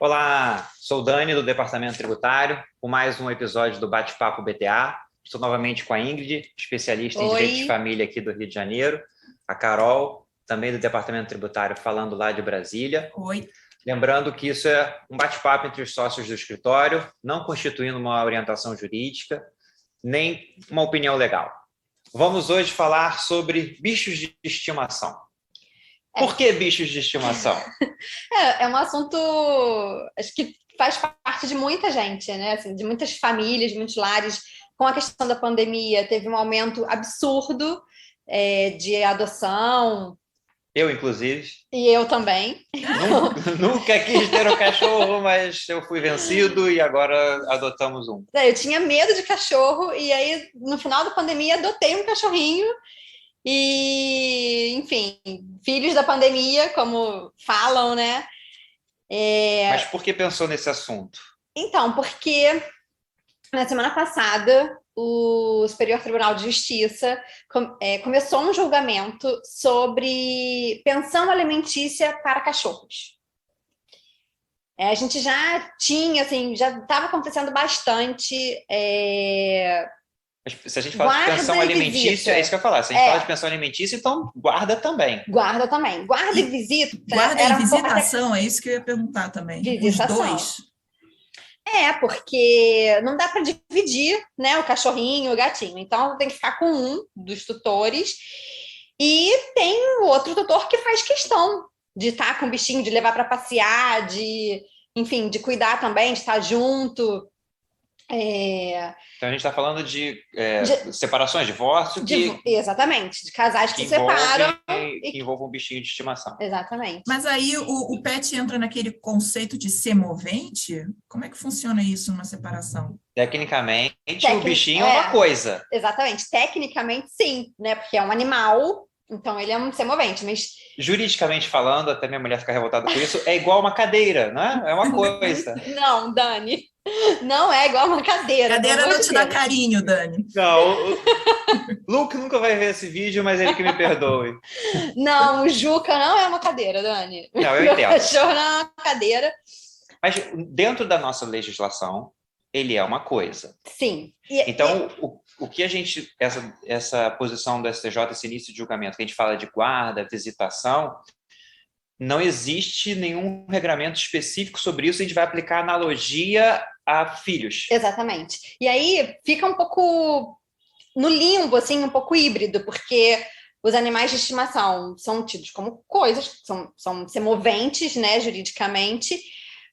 Olá, sou o Dani do Departamento Tributário, com mais um episódio do Bate-Papo BTA. Estou novamente com a Ingrid, especialista em Direito de Família aqui do Rio de Janeiro, a Carol, também do Departamento Tributário, falando lá de Brasília. Oi. Lembrando que isso é um bate-papo entre os sócios do escritório, não constituindo uma orientação jurídica, nem uma opinião legal. Vamos hoje falar sobre bichos de estimação. Por que bichos de estimação? É um assunto, acho que faz parte de muita gente, né? Assim, de muitas famílias, de muitos lares. Com a questão da pandemia, teve um aumento absurdo de adoção. Eu, inclusive. E eu também. Nunca quis ter um cachorro, mas eu fui vencido e agora adotamos um. Eu tinha medo de cachorro e aí, no final da pandemia, adotei um cachorrinho. E, enfim, filhos da pandemia, como falam, né? Mas por que pensou nesse assunto? Então, porque na semana passada o Superior Tribunal de Justiça começou um julgamento sobre pensão alimentícia para cachorros. A gente já tinha, assim, já estava acontecendo bastante. Se a gente fala de pensão alimentícia, é isso que eu ia falar. Se a gente fala de pensão alimentícia, então guarda também. Guarda também. Guarda e visita. Guarda e visitação, é isso que eu ia perguntar também. Visitação. Os dois. Porque não dá para dividir, né, o cachorrinho e o gatinho. Então, tem que ficar com um dos tutores. E tem o outro tutor que faz questão de estar com o bichinho, de levar para passear, enfim, de cuidar também, de estar junto. Então, a gente está falando de separações, divórcio. Exatamente, de casais que se separam. Que envolvam um bichinho de estimação. Exatamente. Mas aí o pet entra naquele conceito de semovente? Como é que funciona isso numa separação? Tecnicamente, o bichinho é uma coisa. Exatamente. Tecnicamente, sim, né? Porque é um animal, então ele é um semovente, mas... Juridicamente falando, até minha mulher fica revoltada com isso, é igual uma cadeira, né? É uma coisa. Não, Dani. Não é igual uma cadeira. Cadeira não te dá carinho, Dani. Não, o Luke nunca vai ver esse vídeo, mas ele que me perdoe. Não, o Juca não é uma cadeira, Dani. Não, eu entendo. O cachorro não é uma cadeira. Mas dentro da nossa legislação, ele é uma coisa. Sim. Então, o que a gente... Essa posição do STJ, esse início de julgamento, que a gente fala de guarda, visitação... Não existe nenhum regramento específico sobre isso, a gente vai aplicar analogia a filhos. Exatamente. E aí fica um pouco no limbo, assim, um pouco híbrido, porque os animais de estimação são tidos como coisas, são semoventes, né, juridicamente,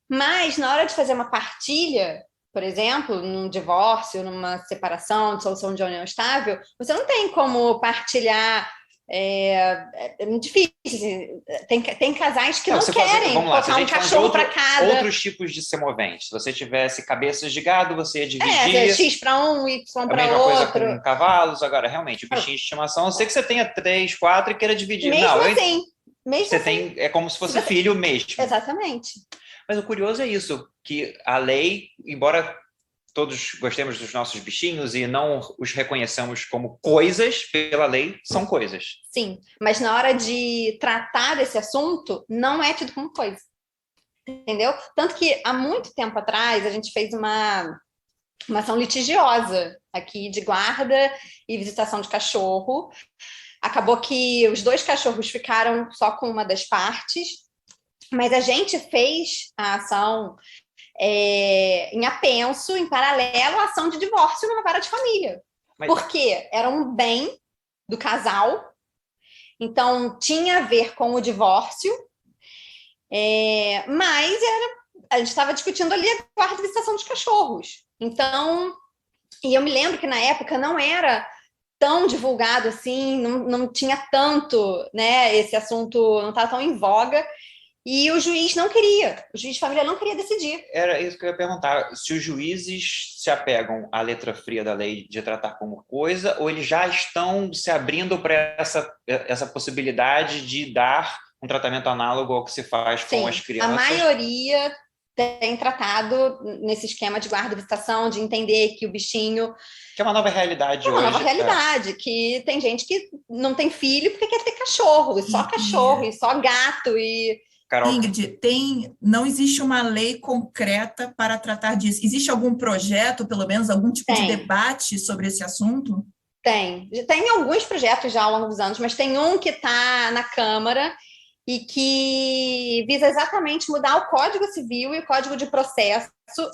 mas na hora de fazer uma partilha, por exemplo, num divórcio, numa separação, dissolução de união estável, você não tem como partilhar. É muito difícil. Assim. Tem casais que não querem colocar um cachorro para cada. Outros tipos de semoventes. Se você tivesse cabeças de gado, você ia dividir. X para um, Y para outro. A mesma coisa com cavalos. Agora, realmente, o bichinho de estimação, eu sei que você tenha 3, 4 e queira dividir. Mesmo não, assim. Você tem, é como se fosse filho mesmo. Exatamente. Mas o curioso é isso, que a lei, embora todos gostemos dos nossos bichinhos e não os reconheçamos como coisas, pela lei, são coisas. Sim, mas na hora de tratar desse assunto, não é tido como coisa. Entendeu? Tanto que, há muito tempo atrás, a gente fez uma ação litigiosa aqui de guarda e visitação de cachorro. Acabou que os 2 cachorros ficaram só com uma das partes, mas a gente fez a ação... em apenso, em paralelo à ação de divórcio numa vara de família. Porque era um bem do casal, então tinha a ver com o divórcio, mas a gente estava discutindo ali a guarda e visitação de cachorros. Então, e eu me lembro que na época não era tão divulgado assim, não tinha tanto, né, esse assunto não estava tão em voga, e o juiz de família não queria decidir. Era isso que eu ia perguntar, se os juízes se apegam à letra fria da lei de tratar como coisa, ou eles já estão se abrindo para essa possibilidade de dar um tratamento análogo ao que se faz com as crianças? A maioria tem tratado nesse esquema de guarda e visitação, de entender que o bichinho... Que é uma nova realidade hoje. É uma nova realidade, que tem gente que não tem filho porque quer ter cachorro, e só cachorro, e só gato, e Carol, Ingrid, não existe uma lei concreta para tratar disso. Existe algum projeto, pelo menos, algum tipo de debate sobre esse assunto? Tem alguns projetos já ao longo dos anos, mas tem um que está na Câmara e que visa exatamente mudar o Código Civil e o Código de Processo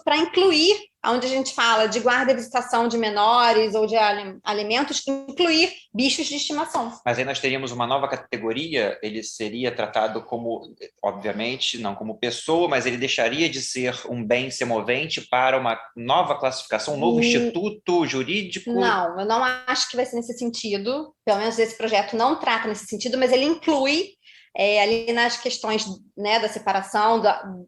para incluir, onde a gente fala de guarda e visitação de menores ou de alimentos, incluir bichos de estimação. Mas aí nós teríamos uma nova categoria, ele seria tratado como, obviamente, não como pessoa, mas ele deixaria de ser um bem semovente para uma nova classificação, um novo instituto jurídico? Não, eu não acho que vai ser nesse sentido, pelo menos esse projeto não trata nesse sentido, mas ele inclui ali nas questões, né, da separação,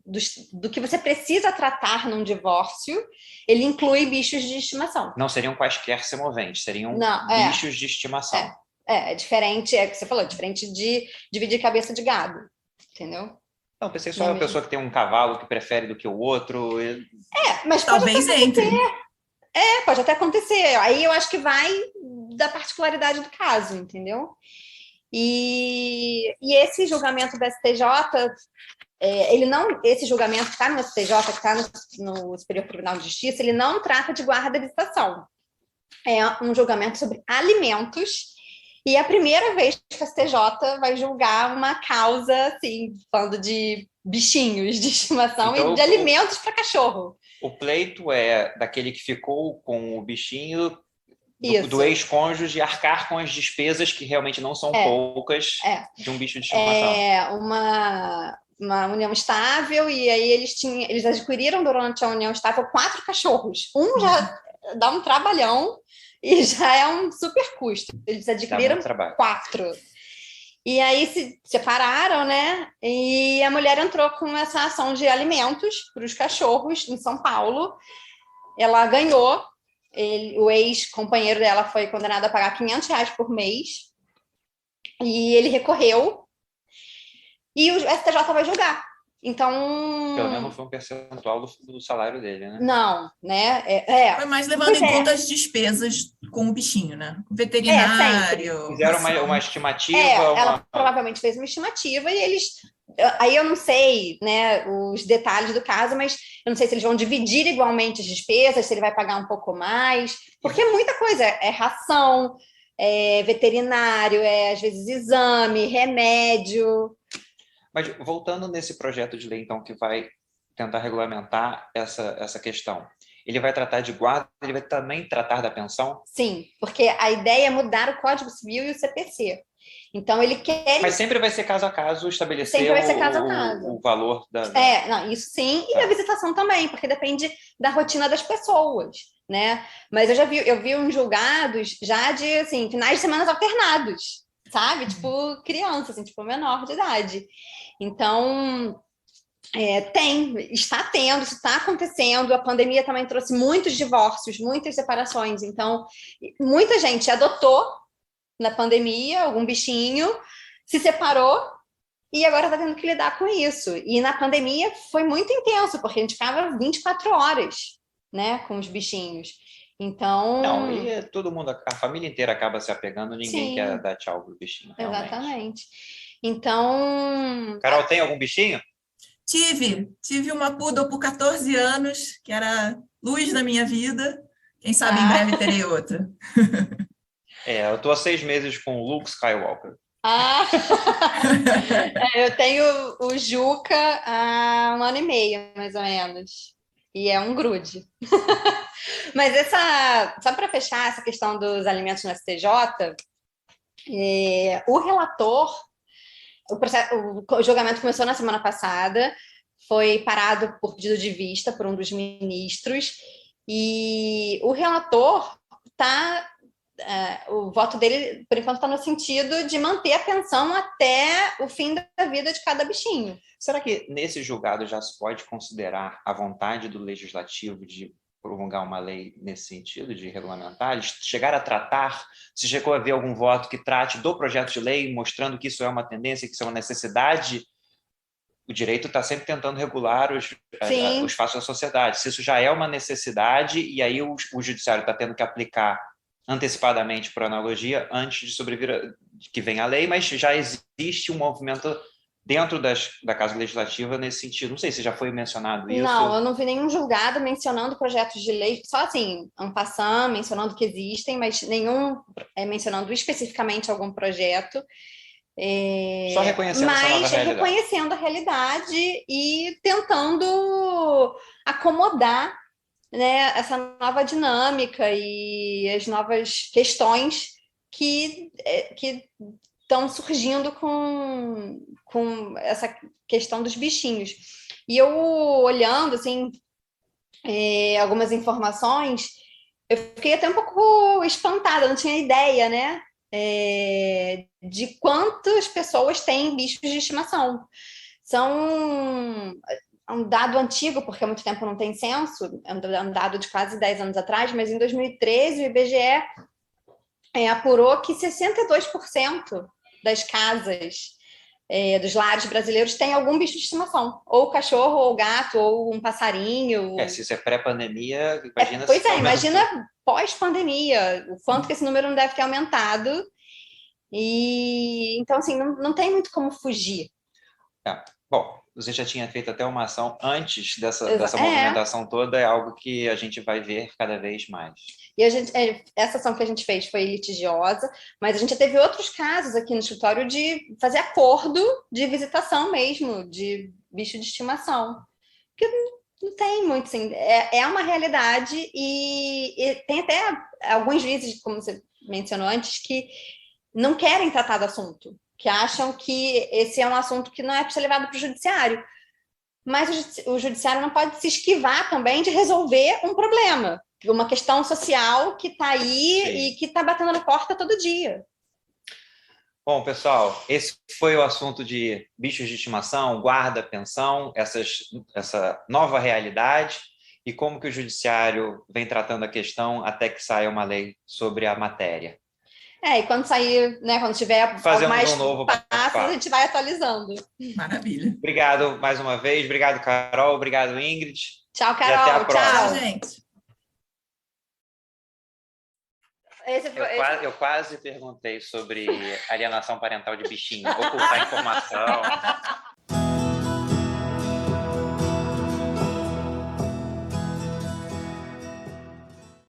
do que você precisa tratar num divórcio, ele inclui bichos de estimação. Não seriam quaisquer semoventes, seriam bichos de estimação. É diferente, é o que você falou, diferente de dividir cabeça de gado, entendeu? Não, pensei só uma pessoa que tem um cavalo que prefere do que o outro. Mas talvez entre. Pode até acontecer. Aí eu acho que vai da particularidade do caso, entendeu? E esse julgamento do STJ, esse julgamento que está no STJ, que está no Superior Tribunal de Justiça, ele não trata de guarda e visitação. É um julgamento sobre alimentos, e é a primeira vez que o STJ vai julgar uma causa, assim, falando de bichinhos de estimação então, e de alimentos para cachorro. O pleito é daquele que ficou com o bichinho do ex-cônjuge arcar com as despesas que realmente não são poucas de um bicho de estimação. É uma união estável, e aí eles adquiriram durante a união estável 4 cachorros. Um já dá um trabalhão e já é um super custo. Eles adquiriram 4. E aí se separaram, né? E a mulher entrou com essa ação de alimentos para os cachorros em São Paulo. Ela ganhou. O ex-companheiro dela foi condenado a pagar R$500 por mês, e ele recorreu, e o STJ vai julgar. Então... Pelo menos foi um percentual do salário dele, né? Não, né? Foi mais levando em conta as despesas com o bichinho, né? O veterinário... Fizeram uma estimativa... Ela provavelmente fez uma estimativa, e eles... Aí eu não sei, né, os detalhes do caso, mas eu não sei se eles vão dividir igualmente as despesas, se ele vai pagar um pouco mais, porque é muita coisa, é ração, é veterinário, às vezes exame, remédio. Mas voltando nesse projeto de lei, então, que vai tentar regulamentar essa questão, ele vai tratar de guarda, ele vai também tratar da pensão? Sim, porque a ideia é mudar o Código Civil e o CPC. Então, ele quer... Mas sempre vai ser caso a caso estabelecer o valor da... Não, isso sim, e a visitação também, porque depende da rotina das pessoas, né? Mas eu vi uns julgados já de, assim, finais de semana alternados, sabe? Tipo, criança, assim, tipo, menor de idade. Então, está tendo, isso está acontecendo, a pandemia também trouxe muitos divórcios, muitas separações, então, muita gente adotou na pandemia, algum bichinho, se separou e agora está tendo que lidar com isso. E na pandemia foi muito intenso, porque a gente ficava 24 horas, né, com os bichinhos. Então... Não, e todo mundo, a família inteira acaba se apegando, ninguém quer dar tchau pro bichinho. Realmente. Exatamente. Então... Carol, tem algum bichinho? Tive uma poodle por 14 anos, que era luz na minha vida. Quem sabe em breve terei outra. Eu tô há 6 meses com o Luke Skywalker. Eu tenho o Juca há 1 ano e meio, mais ou menos. E é um grude. Mas só para fechar essa questão dos alimentos no STJ, o relator, o julgamento começou na semana passada, foi parado por pedido de vista por um dos ministros, e o relator está... o voto dele, por enquanto, está no sentido de manter a pensão até o fim da vida de cada bichinho. Será que nesse julgado já se pode considerar a vontade do legislativo de promulgar uma lei nesse sentido, de regulamentar? Eles chegaram a tratar, se chegou a ver algum voto que trate do projeto de lei, mostrando que isso é uma tendência, que isso é uma necessidade? O direito está sempre tentando regular os fatos da sociedade. Se isso já é uma necessidade, e aí o judiciário está tendo que aplicar antecipadamente, por analogia, antes de sobrevir que venha a lei, mas já existe um movimento dentro da Casa Legislativa nesse sentido. Não sei se já foi mencionado isso. Não, eu não vi nenhum julgado mencionando projetos de lei, só assim, en passant, mencionando que existem, mas nenhum mencionando especificamente algum projeto. Só reconhecendo essa nova realidade. Reconhecendo a realidade e tentando acomodar, né, essa nova dinâmica e as novas questões que estão surgindo com essa questão dos bichinhos. E eu, olhando, assim, algumas informações, eu fiquei até um pouco espantada, não tinha ideia, né, de quantas pessoas têm bichos de estimação. São um dado antigo, porque há muito tempo não tem censo, é um dado de quase 10 anos atrás, mas em 2013 o IBGE apurou que 62% das casas dos lares brasileiros têm algum bicho de estimação, ou cachorro, ou gato, ou um passarinho. Se isso é pré-pandemia, imagina... Pois imagina pós-pandemia, o quanto que esse número não deve ter aumentado. E então, assim, não tem muito como fugir. Bom, você já tinha feito até uma ação antes dessa movimentação toda, é algo que a gente vai ver cada vez mais. E essa ação que a gente fez foi litigiosa, mas a gente já teve outros casos aqui no escritório de fazer acordo de visitação mesmo, de bicho de estimação. Porque não tem muito, assim, é uma realidade e tem até alguns juízes, como você mencionou antes, que não querem tratar do assunto, que acham que esse é um assunto que não é para ser levado para o judiciário. Mas o judiciário não pode se esquivar também de resolver um problema, uma questão social que está aí. Sim. E que está batendo na porta todo dia. Bom, pessoal, esse foi o assunto de bichos de estimação, guarda, pensão, essa nova realidade e como que o judiciário vem tratando a questão até que saia uma lei sobre a matéria. E quando sair, né, quando tiver mais um novo passos, a gente vai atualizando. Maravilha. Obrigado mais uma vez, obrigado, Carol, obrigado, Ingrid. Tchau, Carol. E até a próxima. Tchau, gente. Eu quase perguntei sobre alienação parental de bichinho, ocultar informação.